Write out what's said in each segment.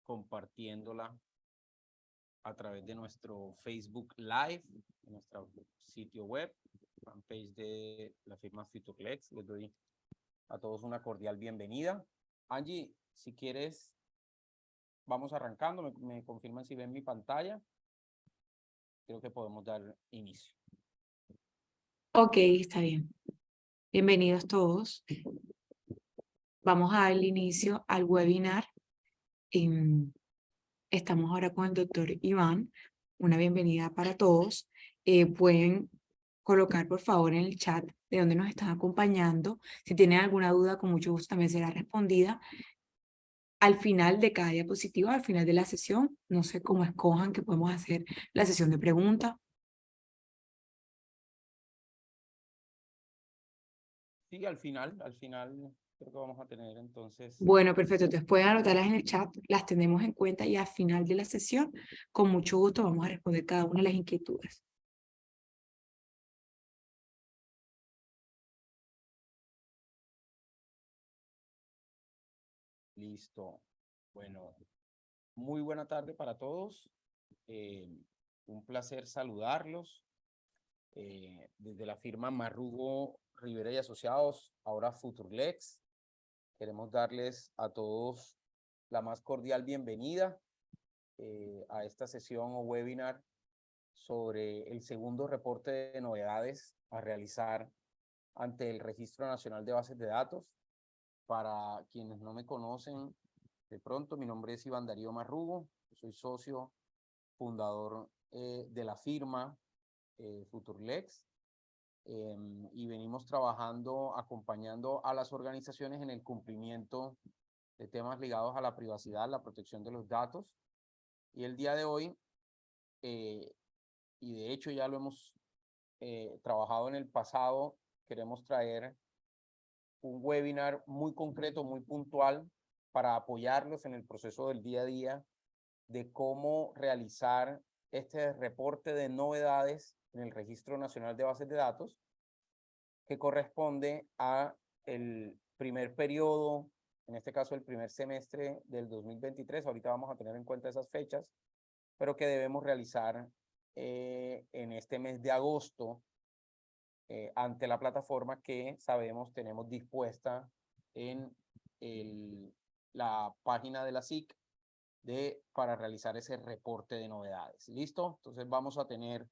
compartiéndola a través de nuestro Facebook Live, nuestro sitio web, fanpage de la firma Futurlex. Les doy a todos una cordial bienvenida. Angie, si quieres, vamos arrancando. Me confirman si ven mi pantalla. Creo que podemos dar inicio. Ok, está bien. Bienvenidos todos. Vamos a dar inicio al webinar. Estamos ahora con el doctor Iván. Una bienvenida para todos. Pueden colocar, por favor, en el chat de dónde nos están acompañando. Si tienen alguna duda, con mucho gusto también será respondida. Al final de cada diapositiva, al final de la sesión, no sé cómo escojan que podemos hacer la sesión de preguntas. Sí, al final creo que vamos a tener entonces. Bueno, perfecto. Entonces pueden anotarlas en el chat, las tenemos en cuenta y al final de la sesión, con mucho gusto, vamos a responder cada una de las inquietudes. Listo. Bueno, muy buena tarde para todos. Un placer saludarlos. Desde la firma Marrugo Rivera y Asociados, ahora Futurlex, queremos darles a todos la más cordial bienvenida a esta sesión o webinar sobre el segundo reporte de novedades a realizar ante el Registro Nacional de Bases de Datos. Para quienes no me conocen, de pronto, mi nombre es Iván Darío Marrugo, soy socio fundador de la firma Futurlex, y venimos trabajando, acompañando a las organizaciones en el cumplimiento de temas ligados a la privacidad, la protección de los datos. Y el día de hoy, y de hecho ya lo hemos trabajado en el pasado, queremos traer un webinar muy concreto, muy puntual, para apoyarlos en el proceso del día a día de cómo realizar este reporte de novedades en el Registro Nacional de Bases de Datos, que corresponde a el primer periodo, en este caso el primer semestre del 2023. Ahorita vamos a tener en cuenta esas fechas, pero que debemos realizar en este mes de agosto ante la plataforma que sabemos tenemos dispuesta en la página de la SIC para realizar ese reporte de novedades. ¿Listo? Entonces vamos a tener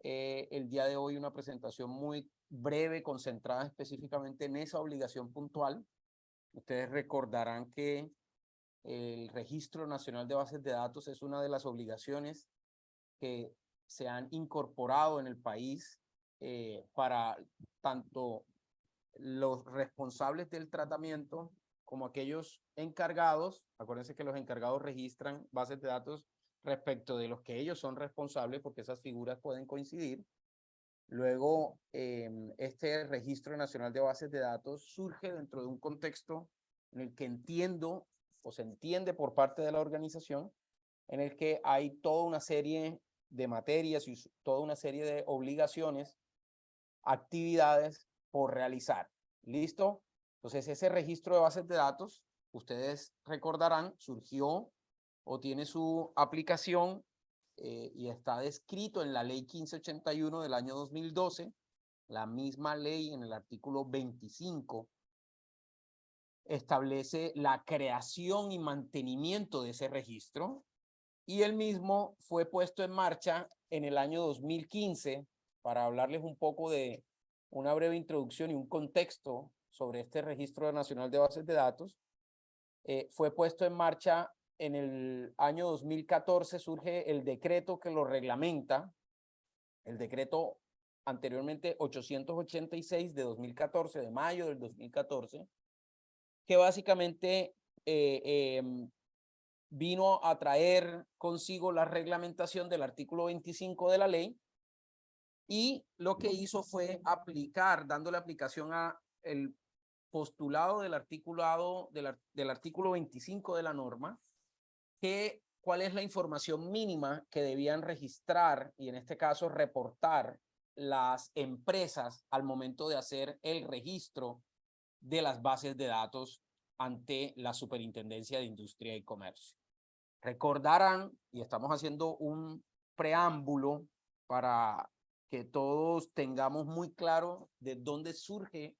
el día de hoy una presentación muy breve, concentrada específicamente en esa obligación puntual. Ustedes recordarán que el Registro Nacional de Bases de Datos es una de las obligaciones que se han incorporado en el país para tanto los responsables del tratamiento como aquellos encargados. Acuérdense que los encargados registran bases de datos respecto de los que ellos son responsables, porque esas figuras pueden coincidir. Luego, este Registro Nacional de Bases de Datos surge dentro de un contexto en el que entiendo o se entiende por parte de la organización, en el que hay toda una serie de materias y toda una serie de obligaciones, actividades por realizar. ¿Listo? Entonces, ese registro de bases de datos, ustedes recordarán, surgió o tiene su aplicación y está descrito en la ley 1581 del año 2012, la misma ley en el artículo 25 establece la creación y mantenimiento de ese registro, y el mismo fue puesto en marcha en el año 2015. Para hablarles un poco de una breve introducción y un contexto sobre este Registro Nacional de Bases de Datos, fue puesto en marcha en el año 2014, surge el decreto que lo reglamenta, el decreto anteriormente 886 de 2014, de mayo del 2014, que básicamente vino a traer consigo la reglamentación del artículo 25 de la ley, y lo que hizo fue aplicar, dándole aplicación a el postulado del artículo 25 de la norma, que cuál es la información mínima que debían registrar y en este caso reportar las empresas al momento de hacer el registro de las bases de datos ante la Superintendencia de Industria y Comercio. Recordarán, y estamos haciendo un preámbulo para que todos tengamos muy claro de dónde surge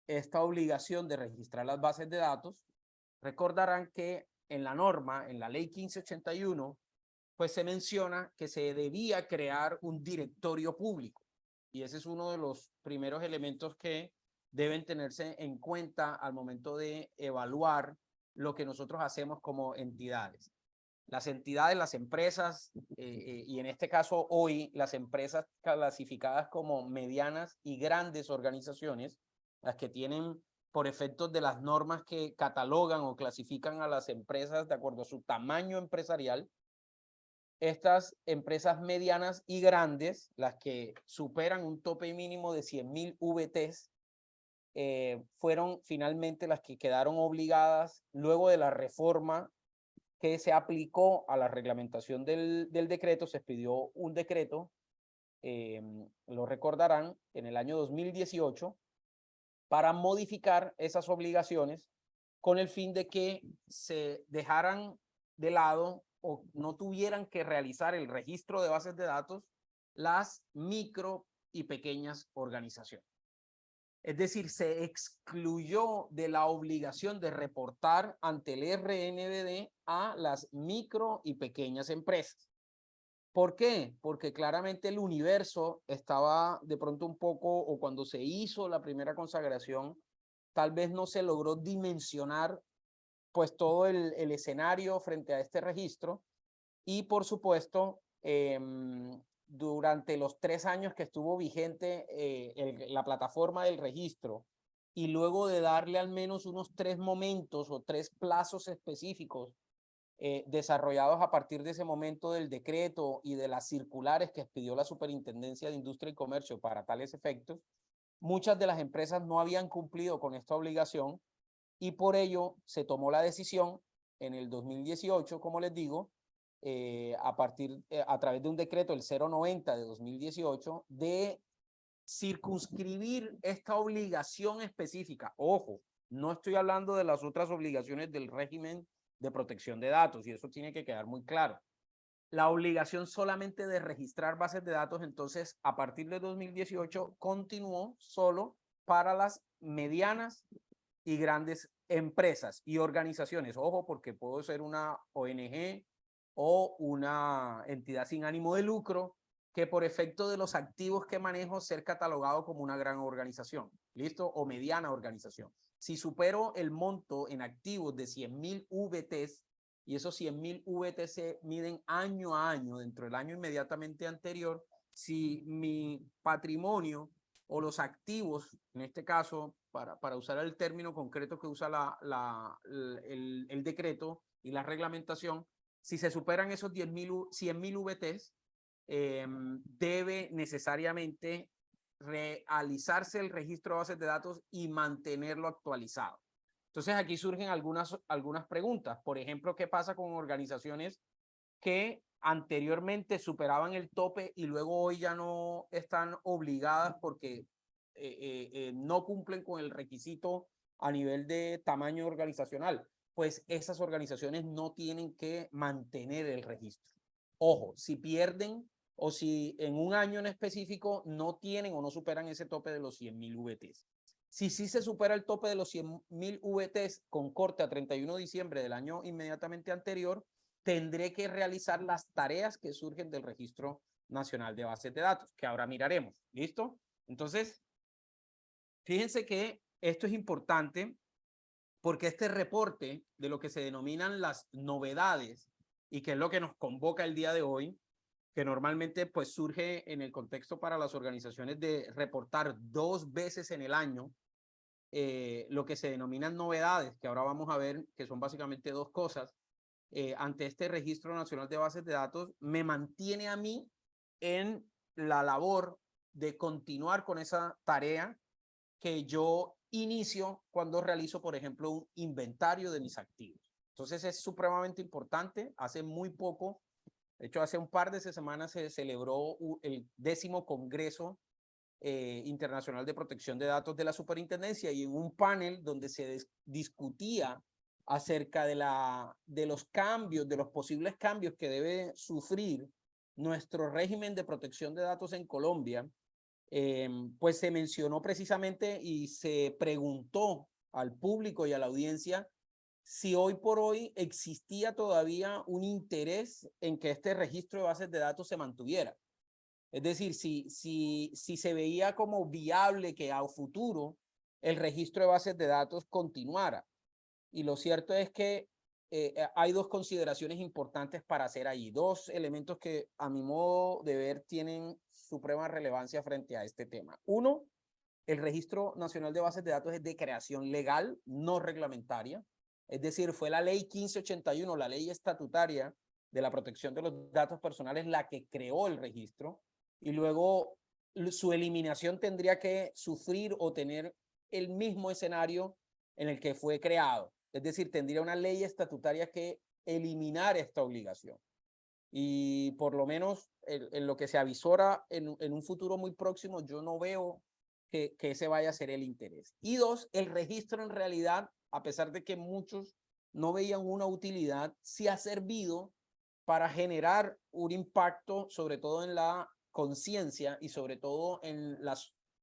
esta obligación de registrar las bases de datos. Recordarán que en la norma, en la ley 1581, pues se menciona que se debía crear un directorio público. Y ese es uno de los primeros elementos que deben tenerse en cuenta al momento de evaluar lo que nosotros hacemos como entidades. Las entidades, las empresas, y en este caso hoy las empresas clasificadas como medianas y grandes organizaciones, las que tienen por efectos de las normas que catalogan o clasifican a las empresas de acuerdo a su tamaño empresarial, estas empresas medianas y grandes, las que superan un tope mínimo de 100.000 VTs, fueron finalmente las que quedaron obligadas luego de la reforma que se aplicó a la reglamentación del decreto. Se expidió un decreto, lo recordarán, en el año 2018, para modificar esas obligaciones con el fin de que se dejaran de lado o no tuvieran que realizar el registro de bases de datos las micro y pequeñas organizaciones. Es decir, se excluyó de la obligación de reportar ante el RNBD a las micro y pequeñas empresas. ¿Por qué? Porque claramente el universo estaba de pronto un poco, o cuando se hizo la primera consagración, tal vez no se logró dimensionar pues todo el escenario frente a este registro. Y por supuesto, durante los 3 años que estuvo vigente la plataforma del registro, y luego de darle al menos unos 3 momentos o 3 plazos específicos desarrollados a partir de ese momento del decreto y de las circulares que expidió la Superintendencia de Industria y Comercio para tales efectos, muchas de las empresas no habían cumplido con esta obligación y por ello se tomó la decisión en el 2018, como les digo, a través de un decreto, el 090 de 2018, de circunscribir esta obligación específica. Ojo, no estoy hablando de las otras obligaciones del régimen de protección de datos, y eso tiene que quedar muy claro. La obligación solamente de registrar bases de datos, entonces, a partir de 2018, continuó solo para las medianas y grandes empresas y organizaciones. Ojo, porque puedo ser una ONG o una entidad sin ánimo de lucro que por efecto de los activos que manejo ser catalogado como una gran organización, ¿listo? O mediana organización. Si supero el monto en activos de 100.000 VTs, y esos 100.000 VTs se miden año a año dentro del año inmediatamente anterior, si mi patrimonio o los activos, en este caso, para usar el término concreto que usa el decreto y la reglamentación, si se superan esos 100.000 VTs, debe necesariamente realizarse el registro de bases de datos y mantenerlo actualizado. Entonces aquí surgen algunas preguntas. Por ejemplo, ¿qué pasa con organizaciones que anteriormente superaban el tope y luego hoy ya no están obligadas porque no cumplen con el requisito a nivel de tamaño organizacional? Pues esas organizaciones no tienen que mantener el registro. Ojo, si pierden o si en un año en específico no tienen o no superan ese tope de los 100.000 VTs. Si sí se supera el tope de los 100.000 VTs con corte a 31 de diciembre del año inmediatamente anterior, tendré que realizar las tareas que surgen del Registro Nacional de Bases de Datos, que ahora miraremos. ¿Listo? Entonces, fíjense que esto es importante porque este reporte de lo que se denominan las novedades y que es lo que nos convoca el día de hoy, que normalmente pues surge en el contexto para las organizaciones de reportar 2 veces en el año lo que se denominan novedades, que ahora vamos a ver que son básicamente 2 cosas. Ante este Registro Nacional de Bases de Datos, me mantiene a mí en la labor de continuar con esa tarea que yo inicio cuando realizo, por ejemplo, un inventario de mis activos. Entonces es supremamente importante. Hace muy poco, de hecho hace un par de semanas, se celebró el 10º Congreso Internacional de Protección de Datos de la Superintendencia, y en un panel donde se discutía acerca de los cambios, de los posibles cambios que debe sufrir nuestro régimen de protección de datos en Colombia, pues se mencionó precisamente y se preguntó al público y a la audiencia si hoy por hoy existía todavía un interés en que este registro de bases de datos se mantuviera. Es decir, si se veía como viable que a futuro el registro de bases de datos continuara. Y lo cierto es que hay dos consideraciones importantes para hacer ahí, dos elementos que a mi modo de ver tienen suprema relevancia frente a este tema. Uno, el Registro Nacional de Bases de Datos es de creación legal, no reglamentaria. Es decir, fue la ley 1581, la ley estatutaria de la protección de los datos personales, la que creó el registro, y luego su eliminación tendría que sufrir o tener el mismo escenario en el que fue creado. Es decir, tendría una ley estatutaria que eliminar esta obligación. Y por lo menos en lo que se avisora en un futuro muy próximo, yo no veo que ese vaya a ser el interés. Y dos, el registro en realidad, a pesar de que muchos no veían una utilidad, sí ha servido para generar un impacto, sobre todo en la conciencia y sobre todo en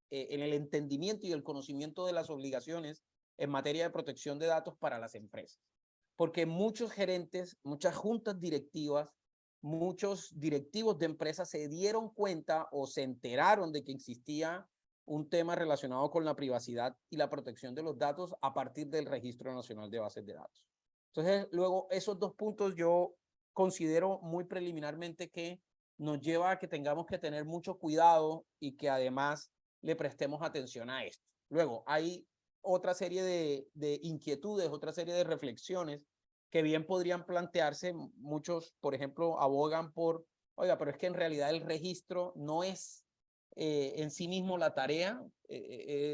el entendimiento y el conocimiento de las obligaciones en materia de protección de datos para las empresas. Porque muchos gerentes, muchas juntas directivas, muchos directivos de empresas se dieron cuenta o se enteraron de que existía un tema relacionado con la privacidad y la protección de los datos a partir del Registro Nacional de Bases de Datos. Entonces, luego, esos dos puntos yo considero muy preliminarmente que nos lleva a que tengamos que tener mucho cuidado y que además le prestemos atención a esto. Luego, hay otra serie de inquietudes, otra serie de reflexiones que bien podrían plantearse. Muchos, por ejemplo, abogan por, oiga, pero es que en realidad el registro no es en sí mismo la tarea,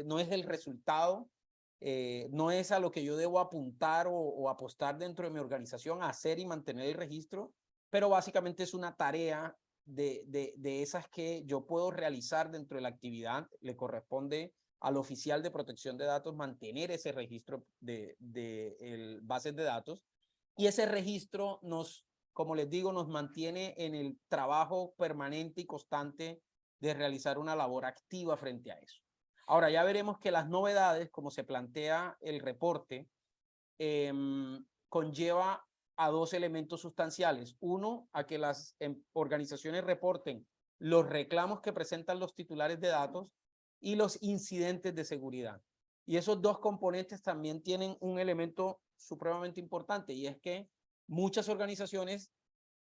no es el resultado, no es a lo que yo debo apuntar o apostar dentro de mi organización a hacer y mantener el registro, pero básicamente es una tarea de esas que yo puedo realizar dentro de la actividad. Le corresponde al oficial de protección de datos mantener ese registro de bases de datos, y ese registro nos, como les digo, nos mantiene en el trabajo permanente y constante de realizar una labor activa frente a eso. Ahora ya veremos que las novedades, como se plantea el reporte, conlleva a dos elementos sustanciales. Uno, a que las organizaciones reporten los reclamos que presentan los titulares de datos y los incidentes de seguridad. Y esos dos componentes también tienen un elemento supremamente importante, y es que muchas organizaciones,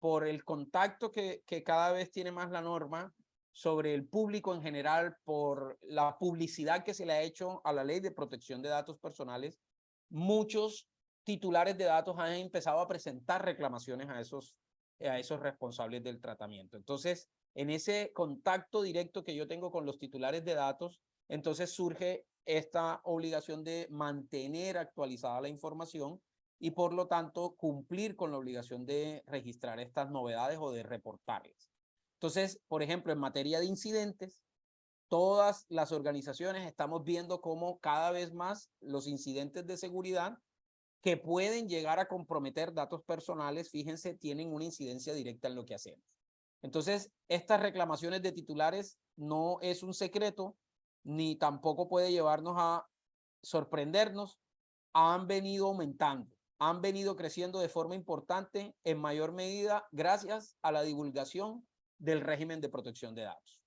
por el contacto que cada vez tiene más la norma sobre el público en general, por la publicidad que se le ha hecho a la ley de protección de datos personales, muchos titulares de datos han empezado a presentar reclamaciones a esos responsables del tratamiento. Entonces, en ese contacto directo que yo tengo con los titulares de datos, entonces surge esta obligación de mantener actualizada la información y por lo tanto cumplir con la obligación de registrar estas novedades o de reportarlas. Entonces, por ejemplo, en materia de incidentes, todas las organizaciones estamos viendo cómo cada vez más los incidentes de seguridad que pueden llegar a comprometer datos personales, fíjense, tienen una incidencia directa en lo que hacemos. Entonces, estas reclamaciones de titulares no es un secreto, ni tampoco puede llevarnos a sorprendernos, han venido aumentando, han venido creciendo de forma importante, en mayor medida gracias a la divulgación del régimen de protección de datos.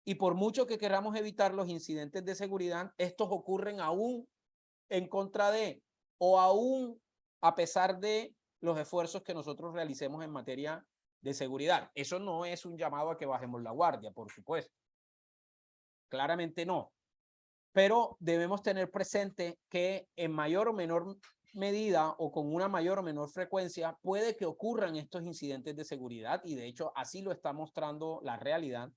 Y por mucho que queramos evitar los incidentes de seguridad, estos ocurren aún en contra de, o aún a pesar de los esfuerzos que nosotros realicemos en materia de seguridad. Eso no es un llamado a que bajemos la guardia, por supuesto. Claramente no. Pero debemos tener presente que en mayor o menor medida o con una mayor o menor frecuencia puede que ocurran estos incidentes de seguridad, y de hecho así lo está mostrando la realidad,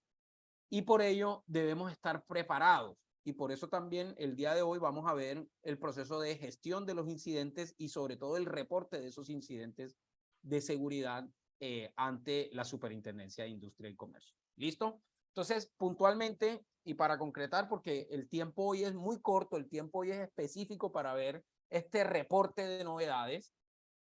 y por ello debemos estar preparados. Y por eso también el día de hoy vamos a ver el proceso de gestión de los incidentes y sobre todo el reporte de esos incidentes de seguridad ante la Superintendencia de Industria y Comercio. ¿Listo? Entonces, puntualmente y para concretar, porque el tiempo hoy es muy corto, el tiempo hoy es específico para ver este reporte de novedades,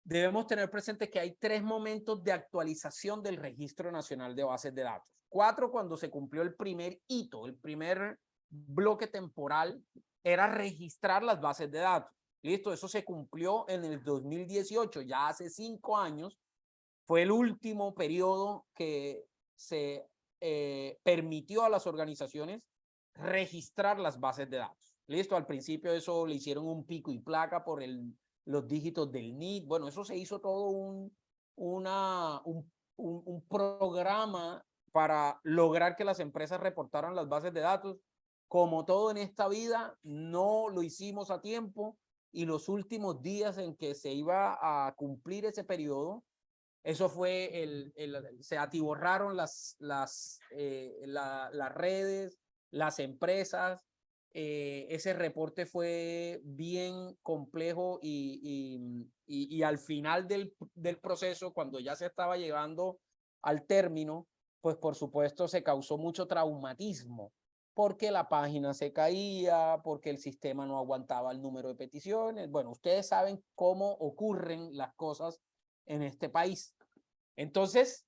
debemos tener presente que hay 3 momentos de actualización del Registro Nacional de Bases de Datos. 4, cuando se cumplió el primer hito, el primer bloque temporal, era registrar las bases de datos. Listo, eso se cumplió en el 2018, ya hace 5 años. Fue el último periodo que se permitió a las organizaciones registrar las bases de datos. Listo, al principio eso le hicieron un pico y placa por los dígitos del NID. Bueno, eso se hizo todo un programa para lograr que las empresas reportaran las bases de datos. Como todo en esta vida, no lo hicimos a tiempo y los últimos días en que se iba a cumplir ese periodo, eso fue se atiborraron las redes, las empresas. Ese reporte fue bien complejo y al final del proceso, cuando ya se estaba llegando al término, pues por supuesto se causó mucho traumatismo, porque la página se caía, porque el sistema no aguantaba el número de peticiones. Bueno, ustedes saben cómo ocurren las cosas en este país. Entonces,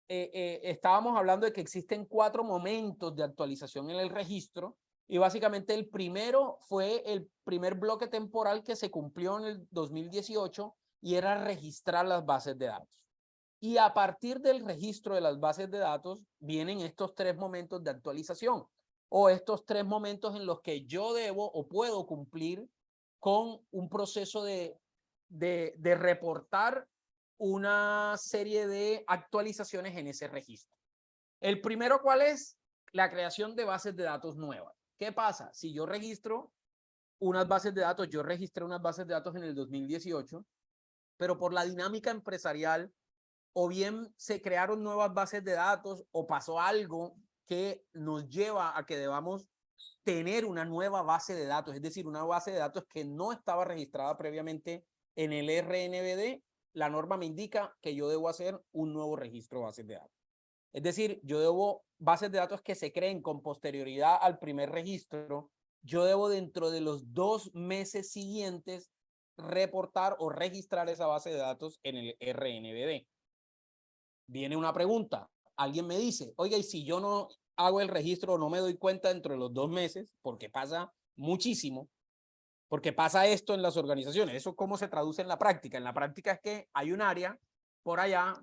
estábamos hablando de que existen 4 momentos de actualización en el registro y básicamente el primero fue el primer bloque temporal que se cumplió en el 2018 y era registrar las bases de datos. Y a partir del registro de las bases de datos vienen estos 3 momentos de actualización o estos 3 momentos en los que yo debo o puedo cumplir con un proceso de reportar una serie de actualizaciones en ese registro. El primero, ¿cuál es? La creación de bases de datos nuevas. ¿Qué pasa? Si yo registro unas bases de datos, yo registré unas bases de datos en el 2018, pero por la dinámica empresarial, o bien se crearon nuevas bases de datos o pasó algo que nos lleva a que debamos tener una nueva base de datos, es decir, una base de datos que no estaba registrada previamente en el RNBD. La norma me indica que yo debo hacer un nuevo registro de bases de datos. Es decir, yo debo bases de datos que se creen con posterioridad al primer registro. Yo debo dentro de los 2 meses siguientes reportar o registrar esa base de datos en el RNBD. Viene una pregunta. Alguien me dice, oiga, y si yo no hago el registro, no me doy cuenta dentro de los 2 meses, porque pasa muchísimo, porque pasa esto en las organizaciones. ¿Eso cómo se traduce en la práctica? En la práctica es que hay un área por allá,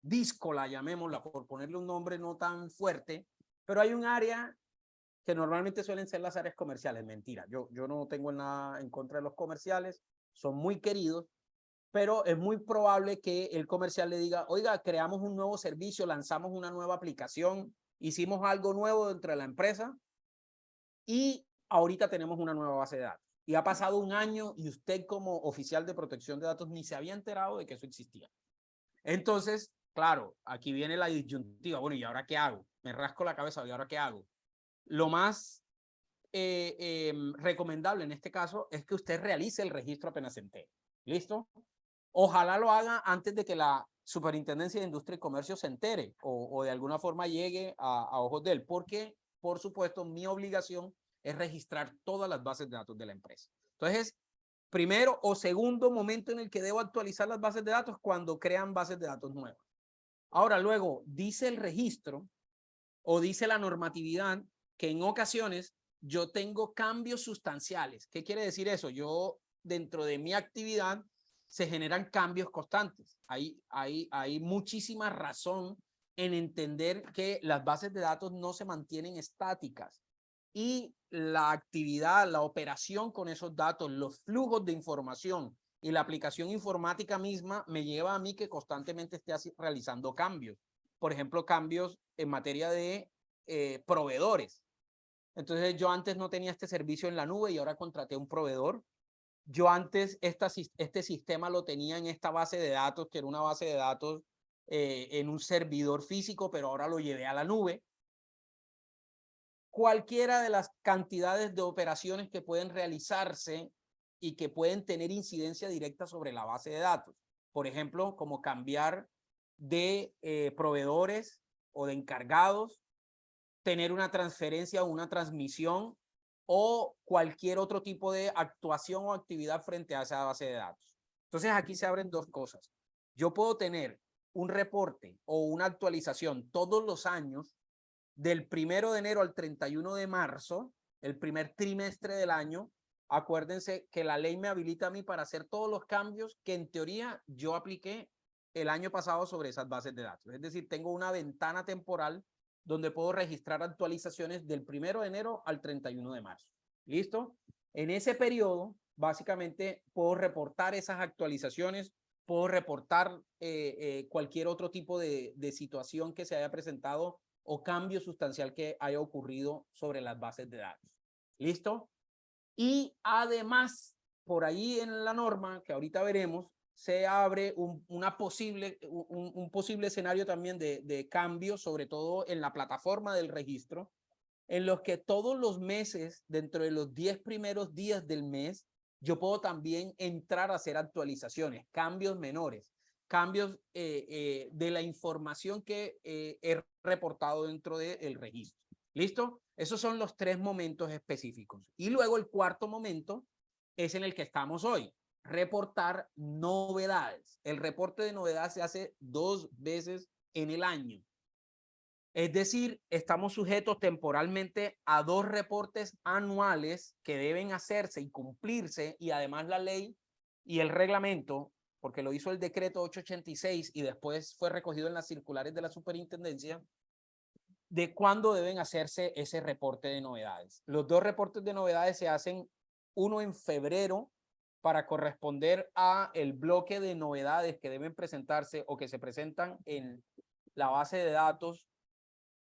díscola, llamémosla, por ponerle un nombre no tan fuerte, pero hay un área que normalmente suelen ser las áreas comerciales. Mentira, yo no tengo nada en contra de los comerciales, son muy queridos, pero es muy probable que el comercial le diga, oiga, creamos un nuevo servicio, lanzamos una nueva aplicación, hicimos algo nuevo dentro de la empresa y ahorita tenemos una nueva base de datos. Y ha pasado un año y usted como oficial de protección de datos ni se había enterado de que eso existía. Entonces, claro, aquí viene la disyuntiva. Bueno, ¿y ahora qué hago? Me rasco la cabeza, ¿y ahora qué hago? Lo más recomendable en este caso es que usted realice el registro apenas se entere. ¿Listo? Ojalá lo haga antes de que la Superintendencia de Industria y Comercio se entere o de alguna forma llegue a ojos de él, porque, por supuesto, mi obligación es registrar todas las bases de datos de la empresa. Entonces, primero o segundo momento en el que debo actualizar las bases de datos cuando crean bases de datos nuevas. Ahora, luego, dice el registro o dice la normatividad que en ocasiones yo tengo cambios sustanciales. ¿Qué quiere decir eso? Yo, dentro de mi actividad, se generan cambios constantes. Hay muchísima razón en entender que las bases de datos no se mantienen estáticas y la actividad, la operación con esos datos, los flujos de información y la aplicación informática misma me lleva a mí que constantemente esté realizando cambios. Por ejemplo, cambios en materia de proveedores. Entonces yo antes no tenía este servicio en la nube y ahora contraté un proveedor. Yo antes este sistema lo tenía en esta base de datos, que era una base de datos en un servidor físico, pero ahora lo llevé a la nube. Cualquiera de las cantidades de operaciones que pueden realizarse y que pueden tener incidencia directa sobre la base de datos. Por ejemplo, como cambiar de proveedores o de encargados, tener una transferencia o una transmisión o cualquier otro tipo de actuación o actividad frente a esa base de datos. Entonces aquí se abren dos cosas. Yo puedo tener un reporte o una actualización todos los años del 1 de enero al 31 de marzo, el primer trimestre del año. Acuérdense que la ley me habilita a mí para hacer todos los cambios que en teoría yo apliqué el año pasado sobre esas bases de datos. Es decir, tengo una ventana temporal donde puedo registrar actualizaciones del 1 de enero al 31 de marzo. ¿Listo? En ese periodo, básicamente, puedo reportar esas actualizaciones, puedo reportar cualquier otro tipo de situación que se haya presentado o cambio sustancial que haya ocurrido sobre las bases de datos. ¿Listo? Y además, por ahí en la norma, que ahorita veremos, se abre un posible escenario también de cambio, sobre todo en la plataforma del registro, en los que todos los meses, dentro de los 10 primeros días del mes, yo puedo también entrar a hacer actualizaciones, cambios menores, cambios de la información que he reportado dentro del registro. ¿Listo? Esos son los 3 momentos específicos. Y luego el cuarto momento es en el que estamos hoy, reportar novedades. El reporte de novedades se hace 2 veces en el año. Es decir, estamos sujetos temporalmente a 2 reportes anuales que deben hacerse y cumplirse, y además la ley y el reglamento, porque lo hizo el decreto 886 y después fue recogido en las circulares de la superintendencia, de cuándo deben hacerse ese reporte de novedades. Los 2 reportes de novedades se hacen, uno en febrero para corresponder a el bloque de novedades que deben presentarse o que se presentan en la base de datos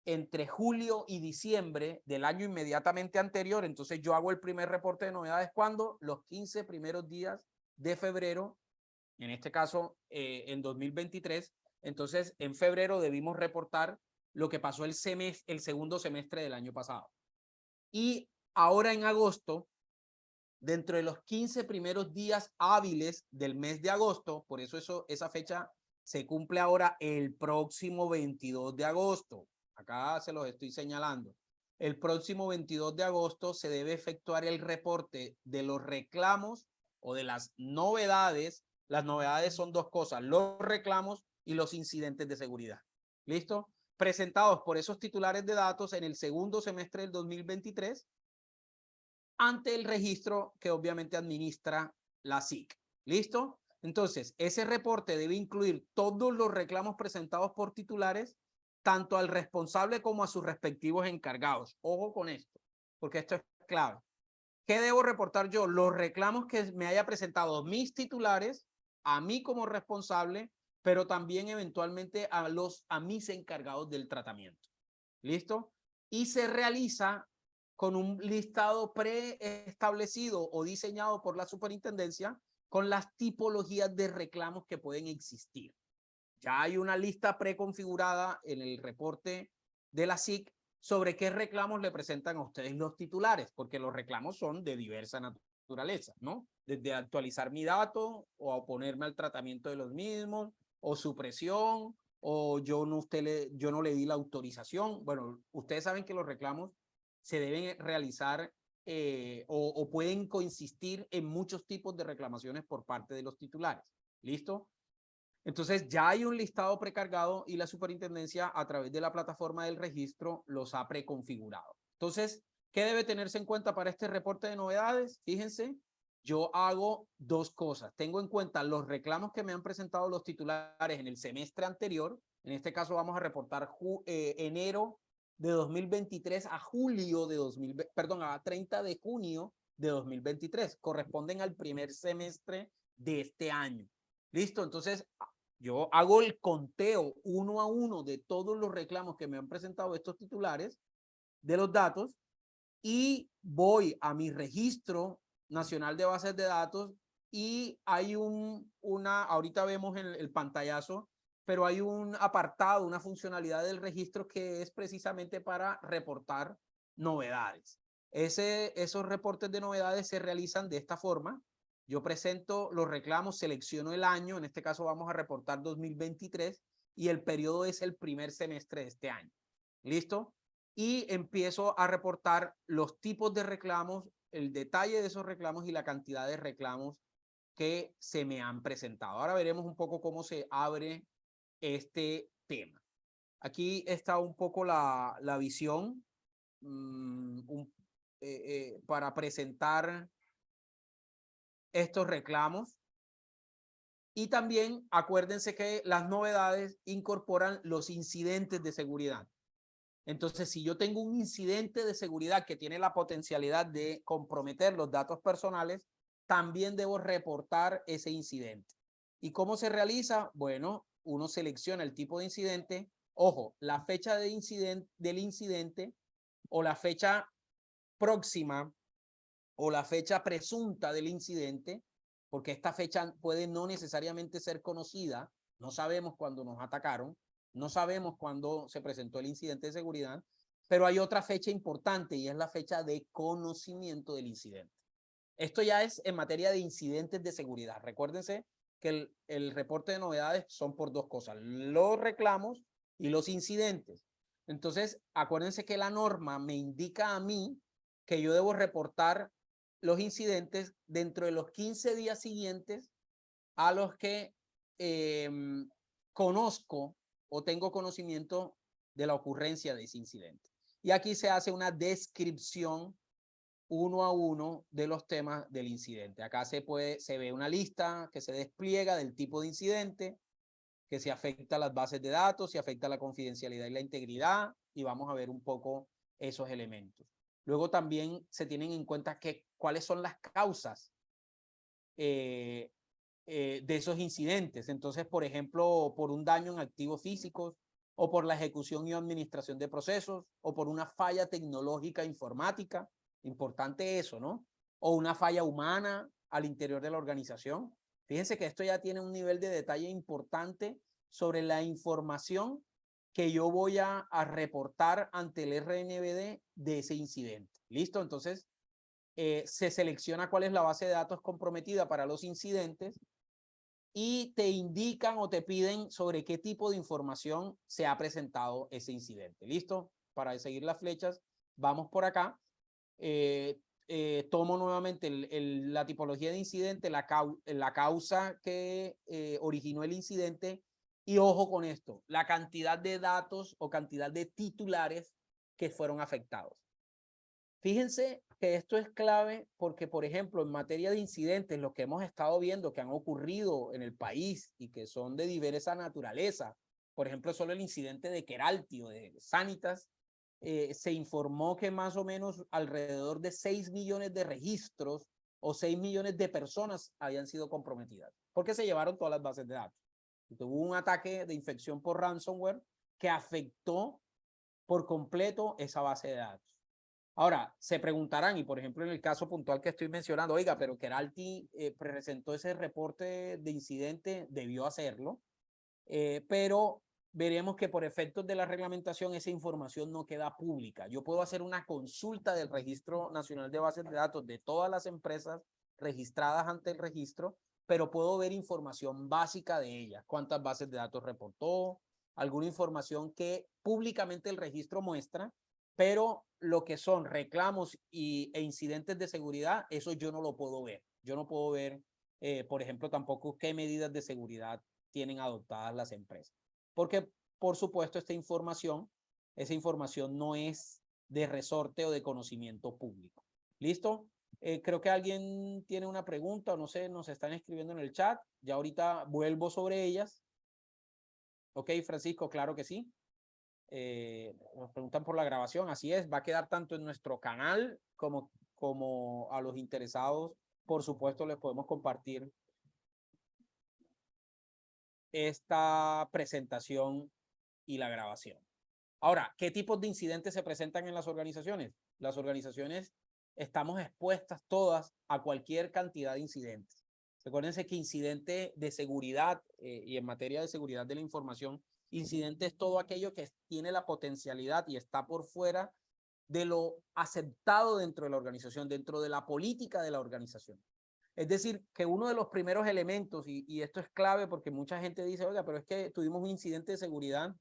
entre julio y diciembre del año inmediatamente anterior. Entonces yo hago el primer reporte de novedades cuando los 15 primeros días de febrero, en este caso en 2023. Entonces en febrero debimos reportar lo que pasó el segundo semestre del año pasado. Y ahora en agosto, dentro de los 15 primeros días hábiles del mes de agosto, por eso esa fecha se cumple ahora el próximo 22 de agosto. Acá se los estoy señalando. El próximo 22 de agosto se debe efectuar el reporte de los reclamos o de las novedades. Las novedades son 2 cosas, los reclamos y los incidentes de seguridad. ¿Listo? Presentados por esos titulares de datos en el segundo semestre del 2023 ante el registro que obviamente administra la SIC. ¿Listo? Entonces, ese reporte debe incluir todos los reclamos presentados por titulares, tanto al responsable como a sus respectivos encargados. Ojo con esto, porque esto es clave. ¿Qué debo reportar yo? Los reclamos que me haya presentado mis titulares, a mí como responsable, pero también eventualmente a mis encargados del tratamiento. ¿Listo? Y se realiza con un listado preestablecido o diseñado por la superintendencia con las tipologías de reclamos que pueden existir. Ya hay una lista preconfigurada en el reporte de la SIC sobre qué reclamos le presentan a ustedes los titulares, porque los reclamos son de diversa naturaleza, ¿no? Desde actualizar mi dato o oponerme al tratamiento de los mismos, o supresión, o yo no le di la autorización. Bueno, ustedes saben que los reclamos se deben realizar o pueden coexistir en muchos tipos de reclamaciones por parte de los titulares. ¿Listo? Entonces ya hay un listado precargado y la superintendencia a través de la plataforma del registro los ha preconfigurado. Entonces, ¿qué debe tenerse en cuenta para este reporte de novedades? Fíjense, yo hago 2 cosas. Tengo en cuenta los reclamos que me han presentado los titulares en el semestre anterior. En este caso vamos a reportar enero de 2023 a julio de a 30 de junio de 2023. Corresponden al primer semestre de este año. ¿Listo? Entonces, yo hago el conteo 1 a 1 de todos los reclamos que me han presentado estos titulares de los datos y voy a mi registro nacional de bases de datos y hay ahorita vemos en el pantallazo, pero hay un apartado, una funcionalidad del registro que es precisamente para reportar novedades. Esos reportes de novedades se realizan de esta forma. Yo presento los reclamos, selecciono el año, en este caso vamos a reportar 2023 y el periodo es el primer semestre de este año. ¿Listo? y empiezo a reportar los tipos de reclamos, el detalle de esos reclamos y la cantidad de reclamos que se me han presentado. Ahora veremos un poco cómo se abre este tema. Aquí está un poco la visión para presentar estos reclamos. Y también acuérdense que las novedades incorporan los incidentes de seguridad. Entonces, si yo tengo un incidente de seguridad que tiene la potencialidad de comprometer los datos personales, también debo reportar ese incidente. ¿Y cómo se realiza? Bueno, uno selecciona el tipo de incidente, ojo, la fecha del incidente o la fecha próxima o la fecha presunta del incidente, porque esta fecha puede no necesariamente ser conocida, no sabemos cuándo nos atacaron, no sabemos cuándo se presentó el incidente de seguridad, pero hay otra fecha importante y es la fecha de conocimiento del incidente. Esto ya es en materia de incidentes de seguridad. Recuérdense que el reporte de novedades son por dos cosas, los reclamos y los incidentes. Entonces, acuérdense que la norma me indica a mí que yo debo reportar los incidentes dentro de los 15 días siguientes a los que conozco o tengo conocimiento de la ocurrencia de ese incidente. Y aquí se hace una descripción uno a uno de los temas del incidente. Acá se ve una lista que se despliega del tipo de incidente, que se afecta a las bases de datos, se afecta a la confidencialidad y la integridad, y vamos a ver un poco esos elementos. Luego también se tienen en cuenta cuáles son las causas de esos incidentes. Entonces, por ejemplo, por un daño en activos físicos, o por la ejecución y administración de procesos, o por una falla tecnológica informática, importante eso, ¿no? O una falla humana al interior de la organización. Fíjense que esto ya tiene un nivel de detalle importante sobre la información que yo voy a reportar ante el RNBD de ese incidente. ¿Listo? Entonces, se selecciona cuál es la base de datos comprometida para los incidentes y te indican o te piden sobre qué tipo de información se ha presentado ese incidente. ¿Listo? Para seguir las flechas, vamos por acá. Tomo nuevamente la tipología de incidente, la causa que originó el incidente y ojo con esto, la cantidad de datos o cantidad de titulares que fueron afectados. Fíjense que esto es clave porque, por ejemplo, en materia de incidentes, los que hemos estado viendo que han ocurrido en el país y que son de diversa naturaleza, por ejemplo, solo el incidente de Keralty o de Sanitas, se informó que más o menos alrededor de 6 millones de registros o 6 millones de personas habían sido comprometidas, porque se llevaron todas las bases de datos. Hubo un ataque de infección por ransomware que afectó por completo esa base de datos. Ahora, se preguntarán, y por ejemplo en el caso puntual que estoy mencionando, oiga, pero Keralty presentó ese reporte de incidente, debió hacerlo, pero veremos que por efectos de la reglamentación esa información no queda pública. Yo puedo hacer una consulta del Registro Nacional de Bases de Datos de todas las empresas registradas ante el registro, pero puedo ver información básica de ellas, cuántas bases de datos reportó, alguna información que públicamente el registro muestra, pero lo que son reclamos e incidentes de seguridad, eso yo no lo puedo ver. Yo no puedo ver, por ejemplo, tampoco qué medidas de seguridad tienen adoptadas las empresas. Porque, por supuesto, esa información no es de resorte o de conocimiento público. ¿Listo? Creo que alguien tiene una pregunta o no sé, nos están escribiendo en el chat. Ya ahorita vuelvo sobre ellas. Ok, Francisco, claro que sí. Nos preguntan por la grabación, así es, va a quedar tanto en nuestro canal como a los interesados, por supuesto, les podemos compartir esta presentación y la grabación. Ahora, ¿qué tipos de incidentes se presentan en las organizaciones? Las organizaciones estamos expuestas todas a cualquier cantidad de incidentes. Recuérdense que incidente de seguridad y en materia de seguridad de la información, incidente es todo aquello que tiene la potencialidad y está por fuera de lo aceptado dentro de la organización, dentro de la política de la organización. Es decir, que uno de los primeros elementos, y esto es clave porque mucha gente dice, oiga, pero es que tuvimos un incidente de seguridad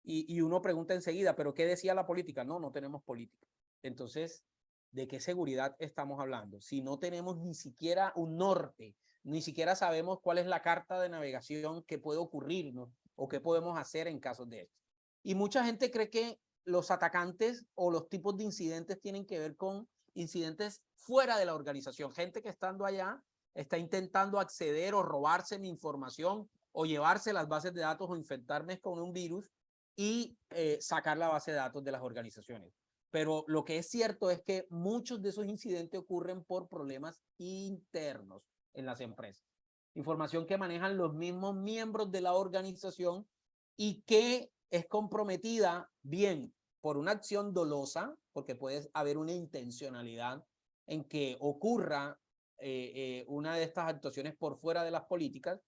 Y uno pregunta enseguida, ¿pero qué decía la política? No, no tenemos política. Entonces, ¿de qué seguridad estamos hablando? Si no tenemos ni siquiera un norte, ni siquiera sabemos cuál es la carta de navegación que puede ocurrir, ¿no? O qué podemos hacer en casos de esto. Y mucha gente cree que los atacantes o los tipos de incidentes tienen que ver con incidentes fuera de la organización. Gente que estando allá está intentando acceder o robarse mi información o llevarse las bases de datos o infectarme con un virus y sacar la base de datos de las organizaciones. Pero lo que es cierto es que muchos de esos incidentes ocurren por problemas internos en las empresas. Información que manejan los mismos miembros de la organización y que es comprometida bien por una acción dolosa, porque puede haber una intencionalidad en que ocurra una de estas actuaciones por fuera de las políticas,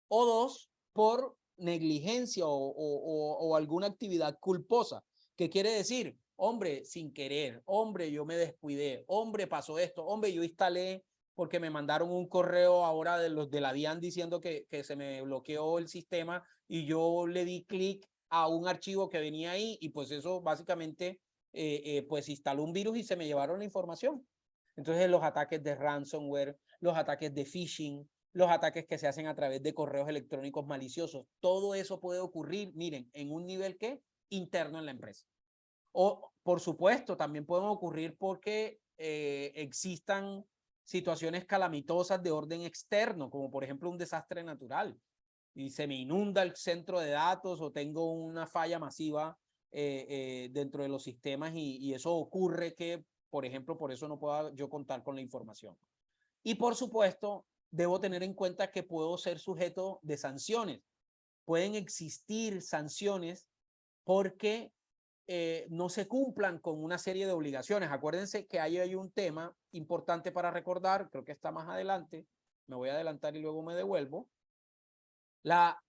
o dos, por negligencia o alguna actividad culposa. ¿Qué quiere decir? Hombre, sin querer, hombre, yo me descuidé, hombre, pasó esto, hombre, yo instalé porque me mandaron un correo ahora de los de la DIAN diciendo que se me bloqueó el sistema y yo le di clic a un archivo que venía ahí y pues eso básicamente pues instaló un virus y se me llevaron la información. Entonces los ataques de ransomware, los ataques de phishing, los ataques que se hacen a través de correos electrónicos maliciosos, todo eso puede ocurrir, miren, en un nivel que interno en la empresa. O, por supuesto, también pueden ocurrir porque existan situaciones calamitosas de orden externo, como por ejemplo un desastre natural y se me inunda el centro de datos o tengo una falla masiva dentro de los sistemas y eso ocurre que, por ejemplo, por eso no puedo yo contar con la información. Y por supuesto, debo tener en cuenta que puedo ser sujeto de sanciones. Pueden existir sanciones porque no se cumplan con una serie de obligaciones. Acuérdense que ahí hay un tema importante para recordar, creo que está más adelante, me voy a adelantar y luego me devuelvo.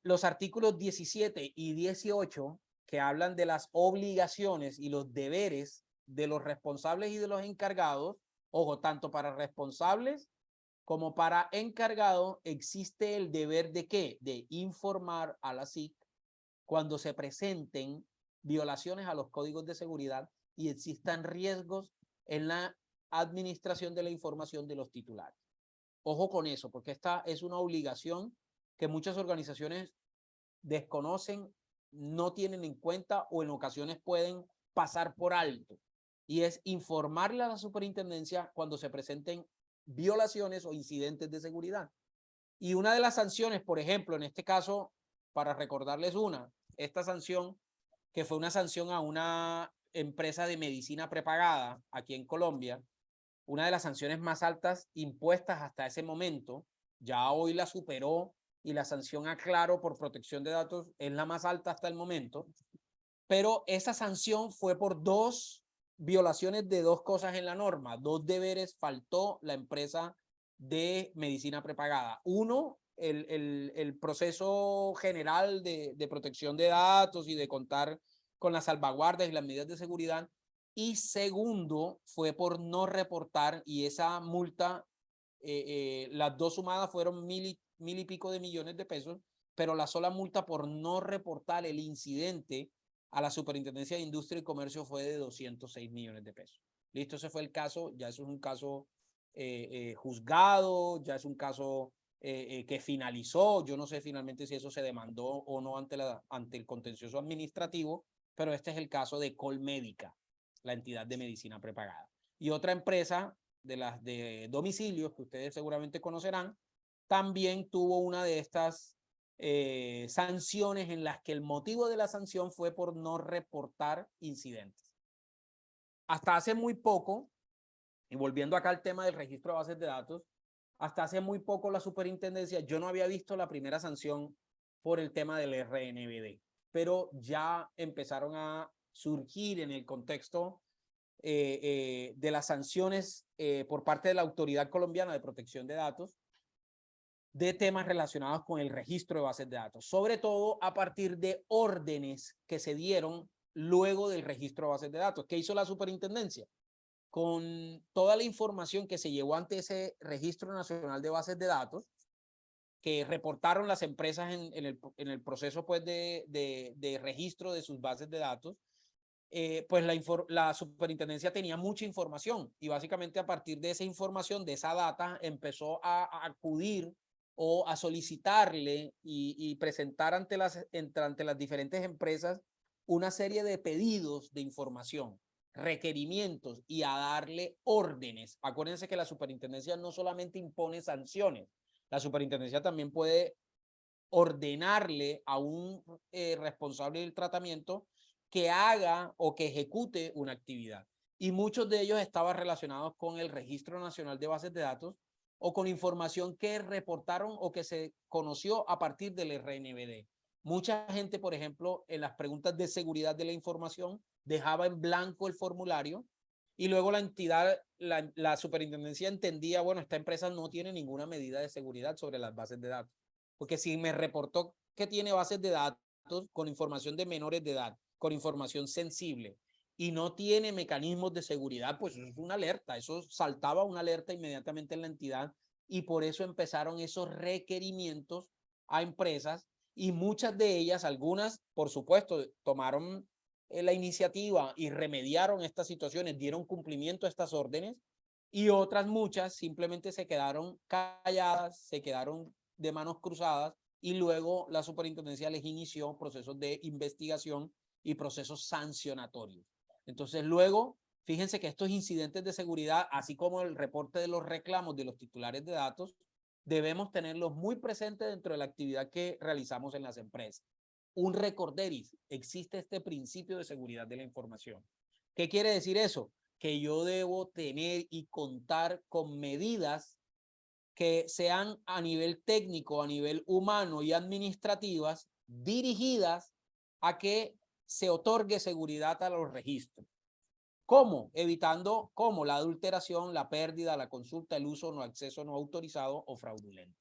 Los artículos 17 y 18 que hablan de las obligaciones y los deberes de los responsables y de los encargados, ojo, tanto para responsables como para encargados existe el deber de ¿qué? De informar a la SIC cuando se presenten violaciones a los códigos de seguridad y existan riesgos en la administración de la información de los titulares. Ojo con eso, porque esta es una obligación que muchas organizaciones desconocen, no tienen en cuenta o en ocasiones pueden pasar por alto. Y es informarle a la superintendencia cuando se presenten violaciones o incidentes de seguridad. Y una de las sanciones, por ejemplo, en este caso, para recordarles esta sanción, que fue una sanción a una empresa de medicina prepagada aquí en Colombia, una de las sanciones más altas impuestas hasta ese momento, ya hoy la superó y la sanción a Claro por protección de datos es la más alta hasta el momento, pero esa sanción fue por dos violaciones de dos cosas en la norma, dos deberes faltó la empresa de medicina prepagada. Uno, el proceso general de protección de datos y de contar con las salvaguardas y las medidas de seguridad. Y segundo, fue por no reportar y esa multa, las dos sumadas fueron mil y pico de millones de pesos, pero la sola multa por no reportar el incidente a la Superintendencia de Industria y Comercio fue de 206 millones de pesos. Listo, ese fue el caso, ya eso es un caso juzgado, ya es un caso que finalizó, yo no sé finalmente si eso se demandó o no ante el contencioso administrativo, pero este es el caso de Colmédica, la entidad de medicina prepagada. Y otra empresa de las de domicilios que ustedes seguramente conocerán, también tuvo una de estas sanciones en las que el motivo de la sanción fue por no reportar incidentes. Hasta hace muy poco, y volviendo acá al tema del registro de bases de datos, hasta hace muy poco la superintendencia, yo no había visto la primera sanción por el tema del RNBD, pero ya empezaron a surgir en el contexto de las sanciones por parte de la Autoridad Colombiana de Protección de Datos de temas relacionados con el registro de bases de datos, sobre todo a partir de órdenes que se dieron luego del registro de bases de datos. ¿Qué hizo la superintendencia? Con toda la información que se llevó ante ese registro nacional de bases de datos, que reportaron las empresas en el proceso pues, de registro de sus bases de datos, pues la superintendencia tenía mucha información y básicamente a partir de esa información, de esa data, empezó a acudir o a solicitarle y presentar ante las diferentes empresas una serie de pedidos de información, requerimientos y a darle órdenes. Acuérdense que la superintendencia no solamente impone sanciones, la superintendencia también puede ordenarle a un responsable del tratamiento que haga o que ejecute una actividad. Y muchos de ellos estaban relacionados con el Registro Nacional de Bases de Datos o con información que reportaron o que se conoció a partir del RNBD. Mucha gente, por ejemplo, en las preguntas de seguridad de la información, dejaba en blanco el formulario y luego la entidad, la superintendencia entendía, bueno, esta empresa no tiene ninguna medida de seguridad sobre las bases de datos. Porque si me reportó que tiene bases de datos con información de menores de edad, con información sensible, y no tiene mecanismos de seguridad, pues eso es una alerta, eso saltaba una alerta inmediatamente en la entidad y por eso empezaron esos requerimientos a empresas y muchas de ellas, algunas, por supuesto, tomaron la iniciativa y remediaron estas situaciones, dieron cumplimiento a estas órdenes y otras muchas simplemente se quedaron calladas, se quedaron de manos cruzadas y luego la superintendencia les inició procesos de investigación y procesos sancionatorios. Entonces luego, fíjense que estos incidentes de seguridad, así como el reporte de los reclamos de los titulares de datos, debemos tenerlos muy presentes dentro de la actividad que realizamos en las empresas. Un recorderis, existe este principio de seguridad de la información. ¿Qué quiere decir eso? Que yo debo tener y contar con medidas que sean a nivel técnico, a nivel humano y administrativas, dirigidas a que se otorgue seguridad a los registros. ¿Cómo? Evitando ¿cómo? La adulteración, la pérdida, la consulta, el uso, no acceso no autorizado o fraudulento.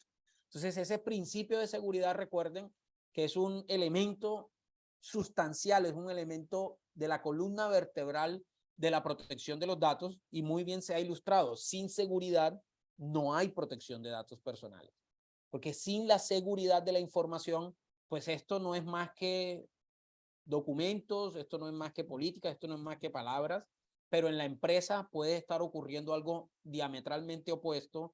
Entonces, ese principio de seguridad, recuerden que es un elemento sustancial, es un elemento de la columna vertebral de la protección de los datos y muy bien se ha ilustrado. Sin seguridad no hay protección de datos personales, porque sin la seguridad de la información, pues esto no es más que documentos, esto no es más que política, esto no es más que palabras, pero en la empresa puede estar ocurriendo algo diametralmente opuesto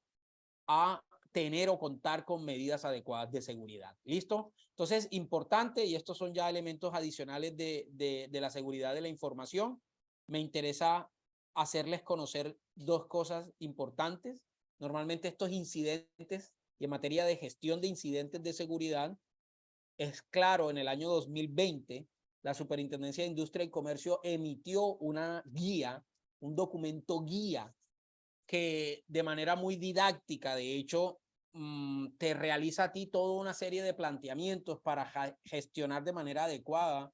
a tener o contar con medidas adecuadas de seguridad. ¿Listo? Entonces, importante, y estos son ya elementos adicionales de la seguridad de la información, me interesa hacerles conocer dos cosas importantes. Normalmente estos incidentes, y en materia de gestión de incidentes de seguridad, es claro, en el año 2020, la Superintendencia de Industria y Comercio emitió una guía, un documento guía, que de manera muy didáctica, de hecho, te realiza a ti toda una serie de planteamientos para gestionar de manera adecuada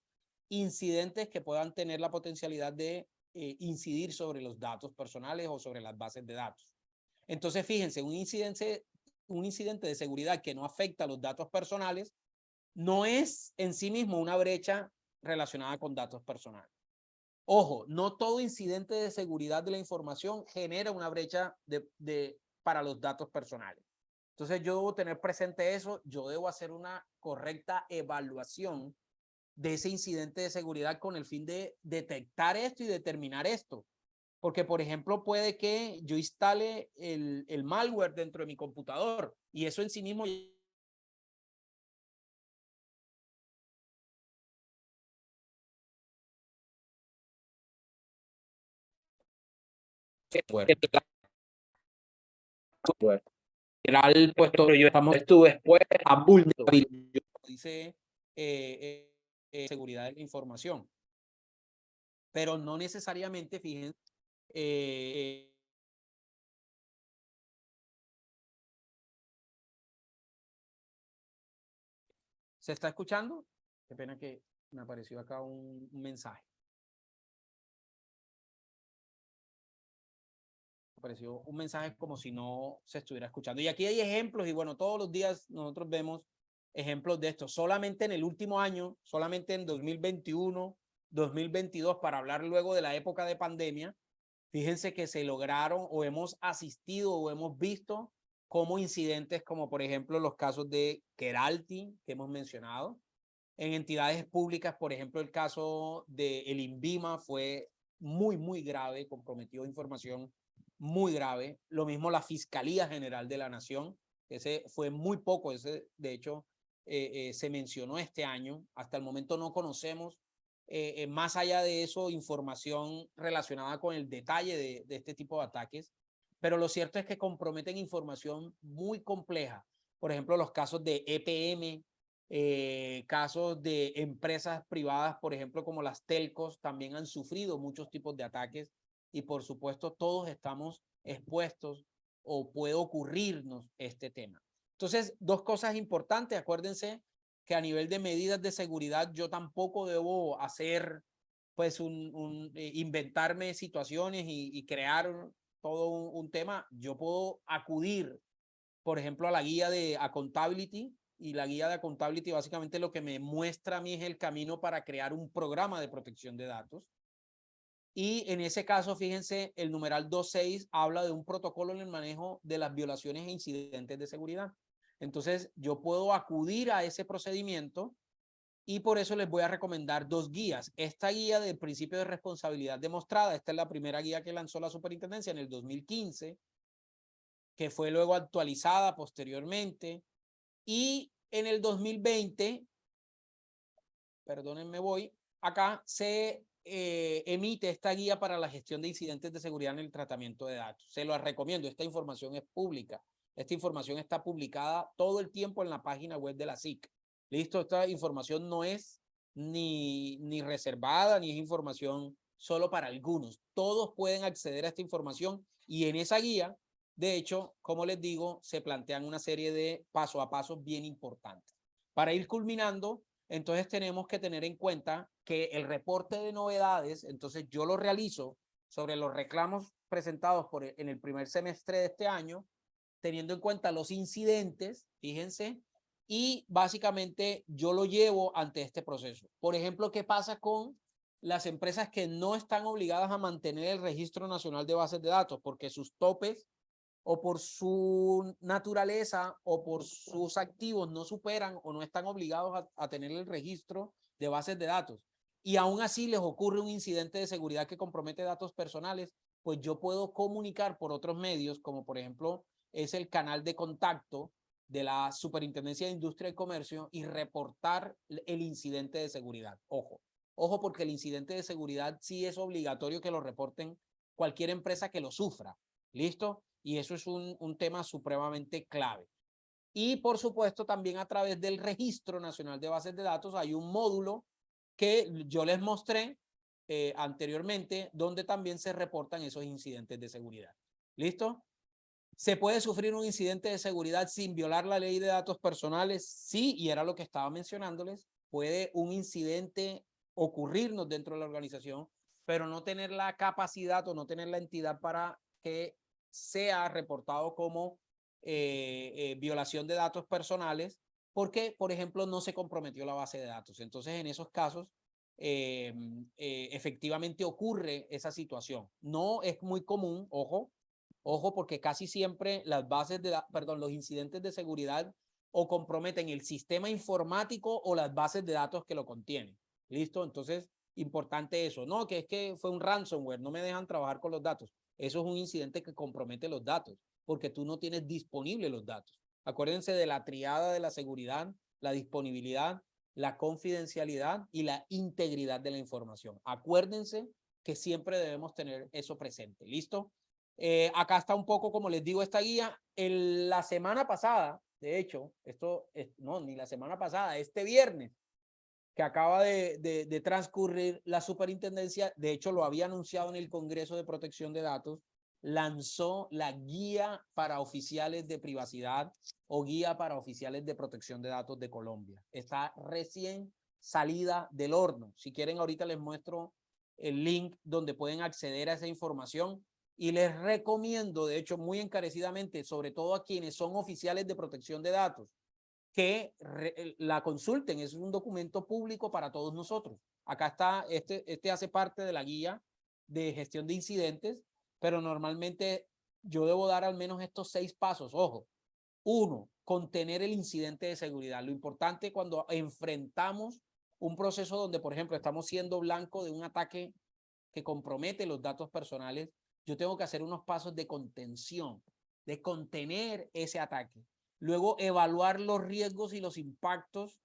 incidentes que puedan tener la potencialidad de incidir sobre los datos personales o sobre las bases de datos. Entonces, fíjense, un incidente de seguridad que no afecta a los datos personales no es en sí mismo una brecha relacionada con datos personales. Ojo, no todo incidente de seguridad de la información genera una brecha para los datos personales. Entonces yo debo tener presente eso, yo debo hacer una correcta evaluación de ese incidente de seguridad con el fin de detectar esto y determinar esto. Porque, por ejemplo, puede que yo instale el malware dentro de mi computador y eso en sí mismo general, pues todo yo estamos después a vulnerabilidad, dice seguridad de la información, pero no necesariamente, fíjense, ¿se está escuchando? Qué pena que me apareció acá un mensaje. Apareció un mensaje como si no se estuviera escuchando. Y aquí hay ejemplos y bueno, todos los días nosotros vemos ejemplos de esto. Solamente en el último año, solamente en 2021, 2022, para hablar luego de la época de pandemia, fíjense que se lograron o hemos asistido o hemos visto como incidentes como por ejemplo los casos de Keralty que hemos mencionado. En entidades públicas, por ejemplo, el caso del INVIMA fue muy grave, comprometió información muy grave. Lo mismo la Fiscalía General de la Nación, ese fue muy poco, ese de hecho se mencionó este año. Hasta el momento no conocemos, más allá de eso, información relacionada con el detalle de este tipo de ataques. Pero lo cierto es que comprometen información muy compleja. Por ejemplo, los casos de EPM, casos de empresas privadas, por ejemplo, como las telcos, también han sufrido muchos tipos de ataques y por supuesto todos estamos expuestos o puede ocurrirnos este tema. Entonces, dos cosas importantes, acuérdense que a nivel de medidas de seguridad yo tampoco debo hacer, pues, inventarme situaciones y crear todo un tema. Yo puedo acudir, por ejemplo, a la guía de Accountability, y la guía de Accountability básicamente lo que me muestra a mí es el camino para crear un programa de protección de datos. Y en ese caso, fíjense, el numeral 2.6 habla de un protocolo en el manejo de las violaciones e incidentes de seguridad. Entonces, yo puedo acudir a ese procedimiento y por eso les voy a recomendar dos guías. Esta guía del principio de responsabilidad demostrada, esta es la primera guía que lanzó la superintendencia en el 2015, que fue luego actualizada posteriormente. Y en el 2020, perdónenme, voy, acá se emite esta guía para la gestión de incidentes de seguridad en el tratamiento de datos. Se lo recomiendo, esta información es pública. Esta información está publicada todo el tiempo en la página web de la SIC. Listo, esta información no es ni reservada, ni es información solo para algunos. Todos pueden acceder a esta información y en esa guía, de hecho, como les digo, se plantean una serie de paso a paso bien importantes. Para ir culminando, entonces tenemos que tener en cuenta que el reporte de novedades, entonces yo lo realizo sobre los reclamos presentados en el primer semestre de este año, teniendo en cuenta los incidentes, fíjense, y básicamente yo lo llevo ante este proceso. Por ejemplo, ¿qué pasa con las empresas que no están obligadas a mantener el Registro Nacional de Bases de Datos porque sus topes o por su naturaleza o por sus activos no superan o no están obligados a tener el registro de bases de datos? Y aún así les ocurre un incidente de seguridad que compromete datos personales, pues yo puedo comunicar por otros medios, como por ejemplo es el canal de contacto de la Superintendencia de Industria y Comercio, y reportar el incidente de seguridad. Ojo, porque el incidente de seguridad sí es obligatorio que lo reporten cualquier empresa que lo sufra. ¿Listo? Y eso es un tema supremamente clave. Y por supuesto también a través del Registro Nacional de Bases de Datos hay un módulo que yo les mostré anteriormente, donde también se reportan esos incidentes de seguridad. ¿Listo? ¿Se puede sufrir un incidente de seguridad sin violar la ley de datos personales? Sí, y era lo que estaba mencionándoles. Puede un incidente ocurrirnos dentro de la organización, pero no tener la capacidad o no tener la entidad para que sea reportado como violación de datos personales, porque, por ejemplo, no se comprometió la base de datos. Entonces, en esos casos, efectivamente ocurre esa situación. No es muy común, ojo, porque casi siempre las bases de, perdón, los incidentes de seguridad o comprometen el sistema informático o las bases de datos que lo contienen. ¿Listo? Entonces, importante eso. No, que es que fue un ransomware, no me dejan trabajar con los datos. Eso es un incidente que compromete los datos, porque tú no tienes disponibles los datos. Acuérdense de la triada de la seguridad, la disponibilidad, la confidencialidad y la integridad de la información. Acuérdense que siempre debemos tener eso presente. ¿Listo? Acá está un poco, como les digo, esta guía. La semana pasada, de hecho, no, ni la semana pasada, este viernes que acaba de transcurrir, la superintendencia, de hecho lo había anunciado en el Congreso de Protección de Datos, lanzó la guía para oficiales de privacidad o guía para oficiales de protección de datos de Colombia. Está recién salida del horno. Si quieren, ahorita les muestro el link donde pueden acceder a esa información. Y les recomiendo, de hecho, muy encarecidamente, sobre todo a quienes son oficiales de protección de datos, que la consulten. Es un documento público para todos nosotros. Acá está, este hace parte de la guía de gestión de incidentes, pero normalmente yo debo dar al menos estos 6 pasos. Ojo, Uno, contener el incidente de seguridad. Lo importante cuando enfrentamos un proceso donde, por ejemplo, estamos siendo blanco de un ataque que compromete los datos personales, yo tengo que hacer unos pasos de contención, de contener ese ataque. Luego, evaluar los riesgos y los impactos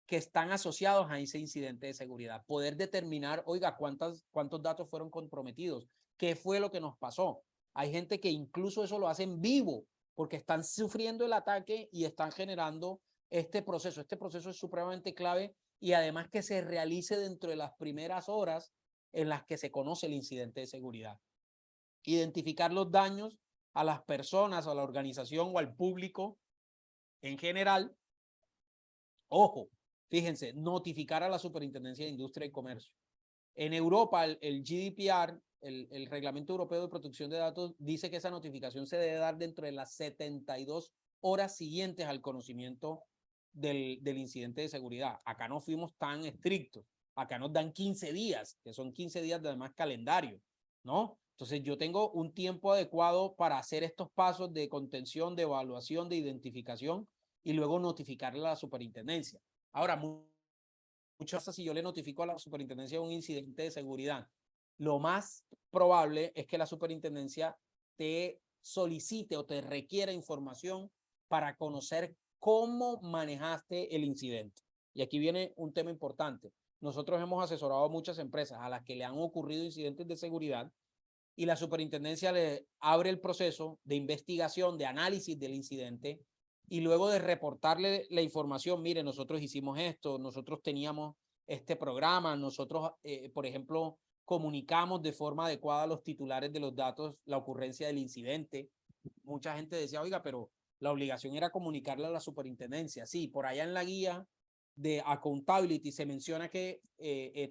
que están asociados a ese incidente de seguridad. Poder determinar, oiga, cuántos datos fueron comprometidos, qué fue lo que nos pasó. Hay gente que incluso eso lo hace en vivo, porque están sufriendo el ataque y están generando este proceso. Este proceso es supremamente clave y además que se realice dentro de las primeras horas en las que se conoce el incidente de seguridad. Identificar los daños a las personas, a la organización o al público en general. Ojo, fíjense, notificar a la Superintendencia de Industria y Comercio. En Europa, el GDPR, el Reglamento Europeo de Protección de Datos, dice que esa notificación se debe dar dentro de las 72 horas siguientes al conocimiento del incidente de seguridad. Acá no fuimos tan estrictos. Acá nos dan 15 días, que son 15 días de además calendario, ¿no? Entonces yo tengo un tiempo adecuado para hacer estos pasos de contención, de evaluación, de identificación y luego notificarle a la superintendencia. Ahora, muchas veces si yo le notifico a la superintendencia un incidente de seguridad, lo más probable es que la superintendencia te solicite o te requiera información para conocer cómo manejaste el incidente. Y aquí viene un tema importante. Nosotros hemos asesorado a muchas empresas a las que le han ocurrido incidentes de seguridad y la superintendencia le abre el proceso de investigación, de análisis del incidente y luego de reportarle la información, mire, nosotros hicimos esto, nosotros teníamos este programa, nosotros, por ejemplo, comunicamos de forma adecuada a los titulares de los datos la ocurrencia del incidente. Mucha gente decía, oiga, pero la obligación era comunicarle a la superintendencia. Sí, por allá en la guía de accountability se menciona que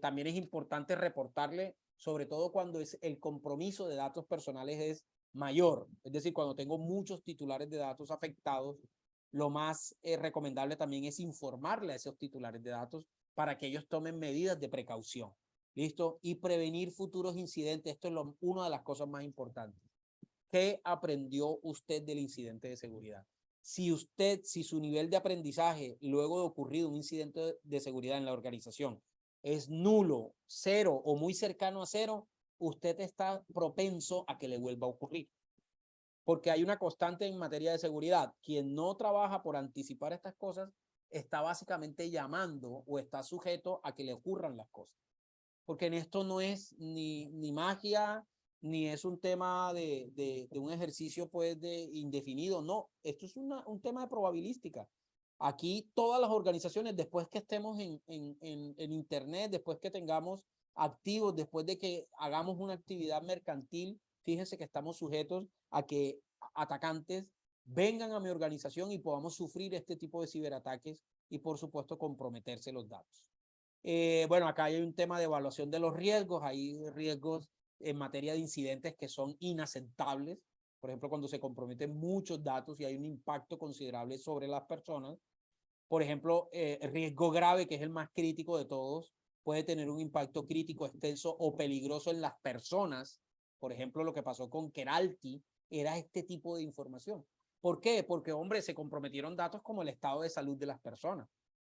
también es importante reportarle, sobre todo cuando es el compromiso de datos personales es mayor, es decir, cuando tengo muchos titulares de datos afectados, lo más recomendable también es informarle a esos titulares de datos para que ellos tomen medidas de precaución. ¿Listo? Y prevenir futuros incidentes. Esto es una de las cosas más importantes. ¿Qué aprendió usted del incidente de seguridad? Si su nivel de aprendizaje luego de ocurrido un incidente de seguridad en la organización es nulo, cero o muy cercano a cero, usted está propenso a que le vuelva a ocurrir. Porque hay una constante en materia de seguridad. Quien no trabaja por anticipar estas cosas está básicamente llamando o está sujeto a que le ocurran las cosas. Porque en esto no es ni magia, ni es un tema de un ejercicio pues de indefinido, no, esto es un tema de probabilística. Aquí todas las organizaciones, después que estemos en internet, después que tengamos activos, después de que hagamos una actividad mercantil, fíjense que estamos sujetos a que atacantes vengan a mi organización y podamos sufrir este tipo de ciberataques y por supuesto comprometerse los datos. Bueno, acá hay un tema de evaluación de los riesgos, hay riesgos en materia de incidentes que son inaceptables, por ejemplo, cuando se comprometen muchos datos y hay un impacto considerable sobre las personas. Por ejemplo, el riesgo grave, que es el más crítico de todos, puede tener un impacto crítico, extenso o peligroso en las personas. Por ejemplo, lo que pasó con Keralty era este tipo de información. ¿Por qué? Porque, hombre, se comprometieron datos como el estado de salud de las personas.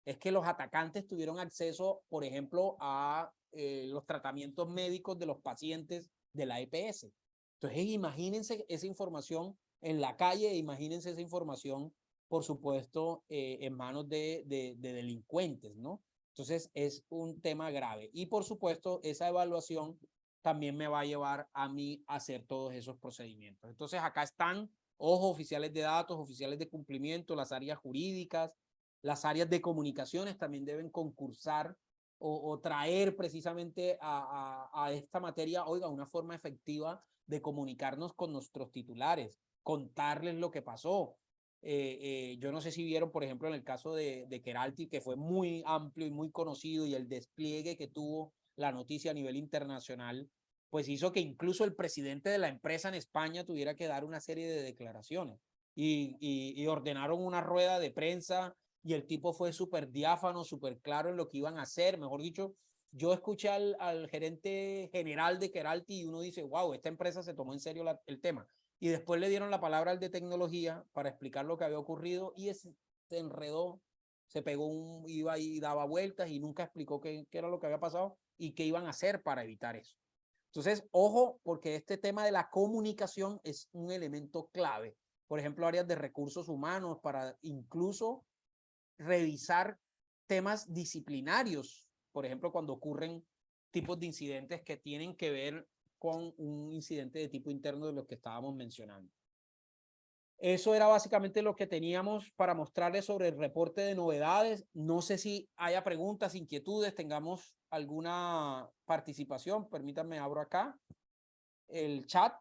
Es que los atacantes tuvieron acceso, por ejemplo, a los tratamientos médicos de los pacientes de la EPS. Entonces, imagínense esa información en la calle, imagínense esa información, por supuesto, en manos de delincuentes, ¿no? Entonces, es un tema grave. Y, por supuesto, esa evaluación también me va a llevar a mí a hacer todos esos procedimientos. Entonces, acá están, ojo, oficiales de datos, oficiales de cumplimiento, las áreas jurídicas, las áreas de comunicaciones también deben concursar o traer precisamente a esta materia, oiga, una forma efectiva de comunicarnos con nuestros titulares, contarles lo que pasó. Yo no sé si vieron, por ejemplo, en el caso de Keralty, que fue muy amplio y muy conocido, y el despliegue que tuvo la noticia a nivel internacional, pues hizo que incluso el presidente de la empresa en España tuviera que dar una serie de declaraciones y ordenaron una rueda de prensa y el tipo fue súper diáfano, súper claro en lo que iban a hacer. Mejor dicho, yo escuché al gerente general de Keralty y uno dice, wow, esta empresa se tomó en serio el tema. y después le dieron la palabra al de tecnología para explicar lo que había ocurrido y ese se enredó, se pegó iba y daba vueltas y nunca explicó qué era lo que había pasado y qué iban a hacer para evitar eso. Entonces, ojo, porque este tema de la comunicación es un elemento clave. Por ejemplo, áreas de recursos humanos para incluso revisar temas disciplinarios, por ejemplo, cuando ocurren tipos de incidentes que tienen que ver con un incidente de tipo interno de los que estábamos mencionando. Eso era básicamente lo que teníamos para mostrarles sobre el reporte de novedades. No sé si haya preguntas, inquietudes, tengamos alguna participación. Permítanme, abro acá el chat.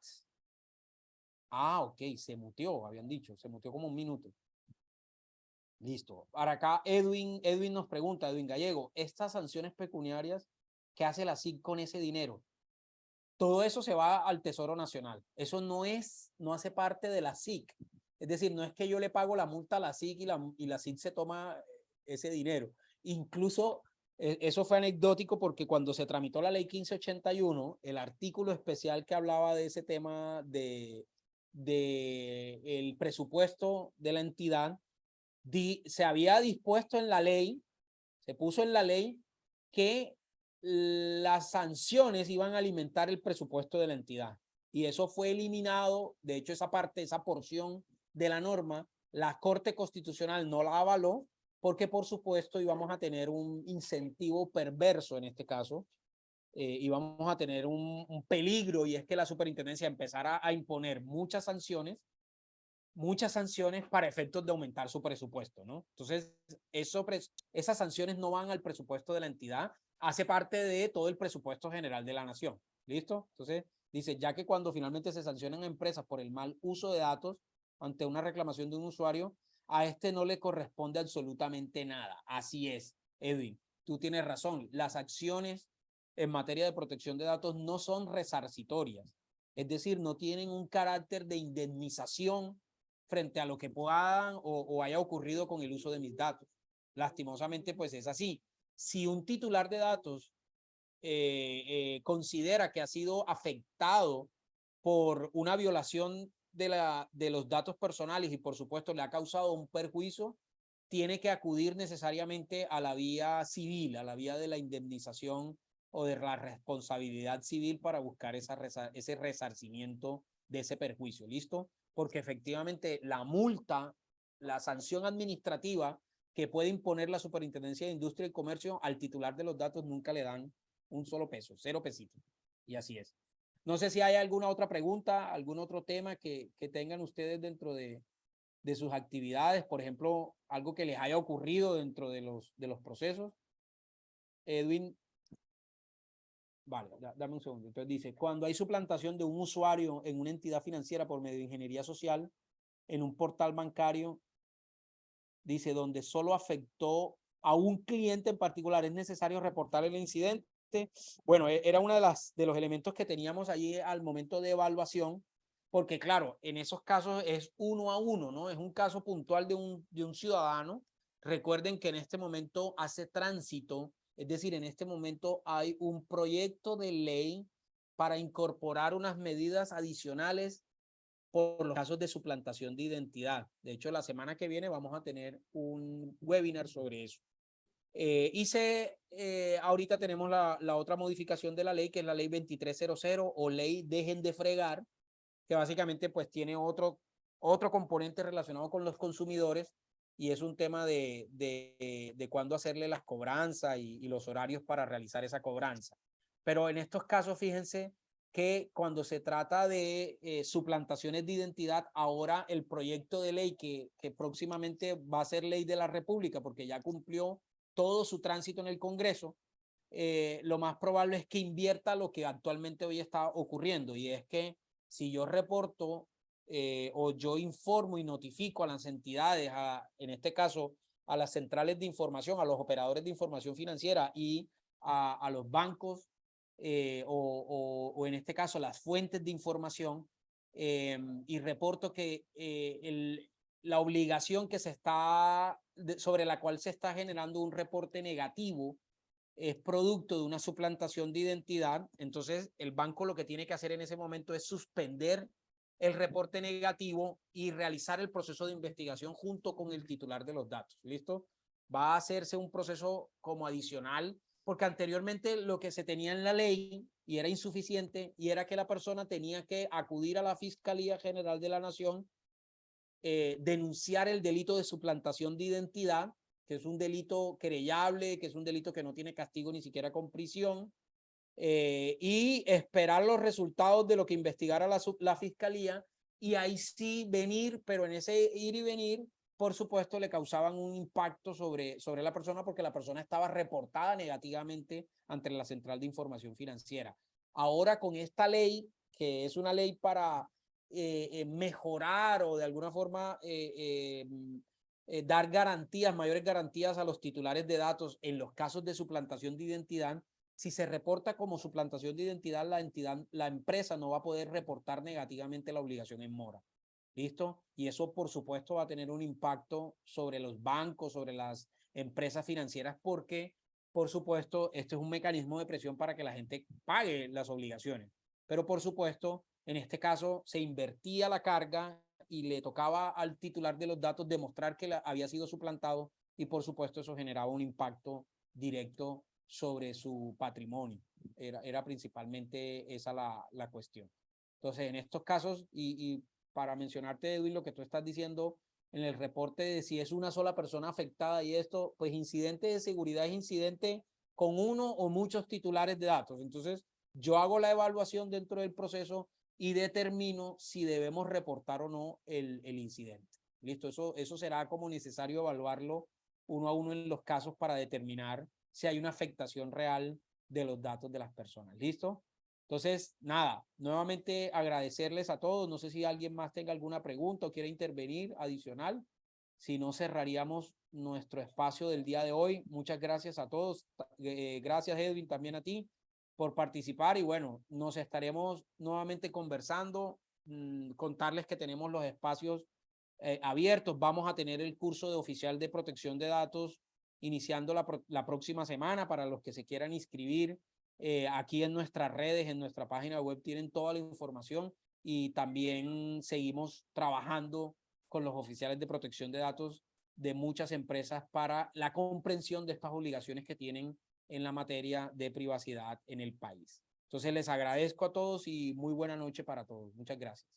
Ah, ok, se muteó, habían dicho, se muteó como un minuto. Listo. Para acá, Edwin nos pregunta, Edwin Gallego, estas sanciones pecuniarias, ¿qué hace la SIC con ese dinero? Todo eso se va al Tesoro Nacional. Eso no hace parte de la SIC. Es decir, no es que yo le pago la multa a la SIC y la SIC se toma ese dinero. Incluso eso fue anecdótico porque cuando se tramitó la ley 1581, el artículo especial que hablaba de ese tema de el presupuesto de la entidad, se había dispuesto en la ley, se puso en la ley que las sanciones iban a alimentar el presupuesto de la entidad. Y eso fue eliminado. De hecho, esa parte, esa porción de la norma, la Corte Constitucional no la avaló porque, por supuesto, íbamos a tener un incentivo perverso en este caso. Íbamos a tener un peligro, y es que la superintendencia empezara a imponer muchas sanciones para efectos de aumentar su presupuesto, ¿no? Entonces, esas sanciones no van al presupuesto de la entidad, hace parte de todo el presupuesto general de la nación. ¿Listo? Entonces, dice, ya que cuando finalmente se sancionan empresas por el mal uso de datos ante una reclamación de un usuario, a este no le corresponde absolutamente nada. Así es, Edwin, tú tienes razón. Las acciones en materia de protección de datos no son resarcitorias, es decir, no tienen un carácter de indemnización frente a lo que puedan o haya ocurrido con el uso de mis datos. Lastimosamente, pues es así. Si un titular de datos considera que ha sido afectado por una violación de los datos personales y, por supuesto, le ha causado un perjuicio, tiene que acudir necesariamente a la vía civil, a la vía de la indemnización o de la responsabilidad civil para buscar ese resarcimiento de ese perjuicio. ¿Listo? Porque efectivamente la multa, la sanción administrativa que puede imponer la Superintendencia de Industria y Comercio al titular de los datos nunca le dan un solo peso, 0 pesitos. Y así es. No sé si hay alguna otra pregunta, algún otro tema que tengan ustedes dentro de sus actividades, por ejemplo, algo que les haya ocurrido dentro de los procesos. Edwin, vale, dame un segundo. Entonces dice, cuando hay suplantación de un usuario en una entidad financiera por medio de ingeniería social, en un portal bancario, dice, donde solo afectó a un cliente en particular, ¿es necesario reportar el incidente? Bueno, era uno de los elementos que teníamos allí al momento de evaluación, porque claro, en esos casos es uno a uno, ¿no? Es un caso puntual de un ciudadano. Recuerden que en este momento hace tránsito, es decir, en este momento hay un proyecto de ley para incorporar unas medidas adicionales por los casos de suplantación de identidad. De hecho, la semana que viene vamos a tener un webinar sobre eso. Ahorita tenemos la otra modificación de la ley, que es la ley 2300 o ley Dejen de Fregar, que básicamente pues tiene otro componente relacionado con los consumidores, y es un tema de cuándo hacerle las cobranzas y los horarios para realizar esa cobranza. Pero en estos casos, fíjense que cuando se trata de suplantaciones de identidad, ahora el proyecto de ley que próximamente va a ser ley de la República, porque ya cumplió todo su tránsito en el Congreso, lo más probable es que invierta lo que actualmente hoy está ocurriendo, y es que si yo reporto o yo informo y notifico a las entidades, en este caso a las centrales de información, a los operadores de información financiera y a los bancos o en este caso las fuentes de información, y reporto que la obligación que sobre la cual se está generando un reporte negativo es producto de una suplantación de identidad, entonces el banco lo que tiene que hacer en ese momento es suspender el reporte negativo y realizar el proceso de investigación junto con el titular de los datos. ¿Listo? Va a hacerse un proceso como adicional, porque anteriormente lo que se tenía en la ley y era insuficiente, y era que la persona tenía que acudir a la Fiscalía General de la Nación, denunciar el delito de suplantación de identidad, que es un delito querellable, que es un delito que no tiene castigo ni siquiera con prisión, y esperar los resultados de lo que investigara la Fiscalía, y ahí sí venir, pero en ese ir y venir, por supuesto, le causaban un impacto sobre la persona, porque la persona estaba reportada negativamente ante la Central de Información Financiera. Ahora, con esta ley, que es una ley para mejorar o de alguna forma dar garantías, mayores garantías a los titulares de datos en los casos de suplantación de identidad, si se reporta como suplantación de identidad, la empresa no va a poder reportar negativamente la obligación en mora. ¿Listo? Y eso, por supuesto, va a tener un impacto sobre los bancos, sobre las empresas financieras, porque, por supuesto, este es un mecanismo de presión para que la gente pague las obligaciones. Pero, por supuesto, en este caso se invertía la carga y le tocaba al titular de los datos demostrar que había sido suplantado, y, por supuesto, eso generaba un impacto directo sobre su patrimonio. Era principalmente esa la cuestión. Entonces, en estos casos, y para mencionarte, Edwin, lo que tú estás diciendo en el reporte de si es una sola persona afectada y esto, pues incidente de seguridad es incidente con uno o muchos titulares de datos. Entonces, yo hago la evaluación dentro del proceso y determino si debemos reportar o no el incidente. ¿Listo? Eso será como necesario evaluarlo uno a uno en los casos para determinar si hay una afectación real de los datos de las personas. ¿Listo? Entonces, nada, nuevamente agradecerles a todos. No sé si alguien más tenga alguna pregunta o quiere intervenir adicional. Si no, cerraríamos nuestro espacio del día de hoy. Muchas gracias a todos. Gracias, Edwin, también a ti por participar. Y bueno, nos estaremos nuevamente conversando. Contarles que tenemos los espacios abiertos. Vamos a tener el curso de oficial de protección de datos iniciando la próxima semana para los que se quieran inscribir. Aquí en nuestras redes, en nuestra página web, tienen toda la información, y también seguimos trabajando con los oficiales de protección de datos de muchas empresas para la comprensión de estas obligaciones que tienen en la materia de privacidad en el país. Entonces, les agradezco a todos y muy buena noche para todos. Muchas gracias.